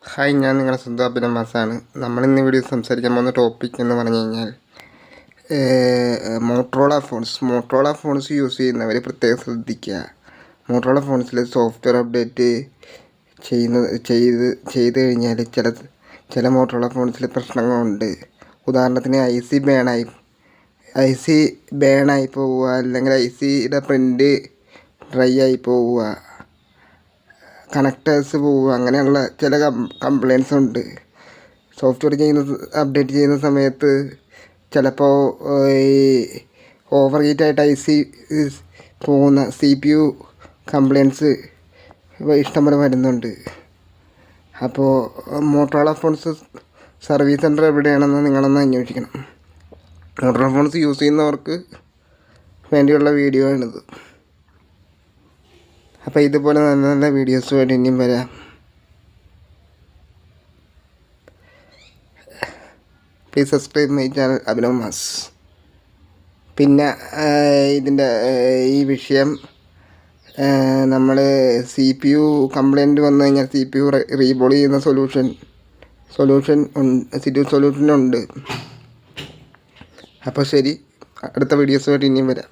Hi, ഞാൻ നിങ്ങളുടെ സ്വന്തം അഭിനവാസാണ്. നമ്മളിന്ന് വീഡിയോ സംസാരിക്കാൻ പോകുന്ന ടോപ്പിക് എന്ന് പറഞ്ഞു കഴിഞ്ഞാൽ മോട്ടറോള ഫോൺസ് യൂസ് ചെയ്യുന്നവർ പ്രത്യേകം ശ്രദ്ധിക്കുക. മോട്ടറോള ഫോൺസിൽ സോഫ്റ്റ്വെയർ അപ്ഡേറ്റ് ചെയ്ത് കഴിഞ്ഞാൽ ചില മോട്ടറോള ഫോൺസിൽ പ്രശ്നങ്ങളുണ്ട്. ഉദാഹരണത്തിന് ഐ സി ബേണായി പോവുക, അല്ലെങ്കിൽ ഐസിയുടെ പ്രിൻ്റ് ഡ്രൈ ആയി പോവുക, കണക്ടേഴ്സ് പോവുക, അങ്ങനെയുള്ള ചില കംപ്ലയിൻസ് ഉണ്ട്. സോഫ്റ്റ്വെയർ അപ്ഡേറ്റ് ചെയ്യുന്ന സമയത്ത് ചിലപ്പോൾ ഈ ഓവർ ഹീറ്റായിട്ട് ഐസി പോകുന്ന CPU കംപ്ലയിൻസ് ഇഷ്ടംപോലെ വരുന്നുണ്ട്. അപ്പോൾ മോട്ടറോള ഫോൺസ് സർവീസ് സെൻറ്റർ എവിടെയാണെന്ന് നിങ്ങളൊന്ന് അന്വേഷിക്കണം. മോട്ടറോള ഫോൺസ് യൂസ് ചെയ്യുന്നവർക്ക് വേണ്ടിയുള്ള വീഡിയോ ആണിത്. അപ്പോൾ ഇതുപോലെ നല്ല നല്ല വീഡിയോസുമായിട്ട് ഇനിയും വരാം. പ്ലീസ് സബ്സ്ക്രൈബ് മൈ ചാനൽ അഭിനവമാസ്. പിന്നെ ഇതിൻ്റെ ഈ വിഷയം നമ്മൾ CPU കംപ്ലയിൻറ്റ് വന്നു കഴിഞ്ഞാൽ CPU റീബോൾ ചെയ്യുന്ന സൊല്യൂഷനുണ്ട്. അപ്പോൾ ശരി, അടുത്ത വീഡിയോസുമായിട്ട് ഇനിയും വരാം.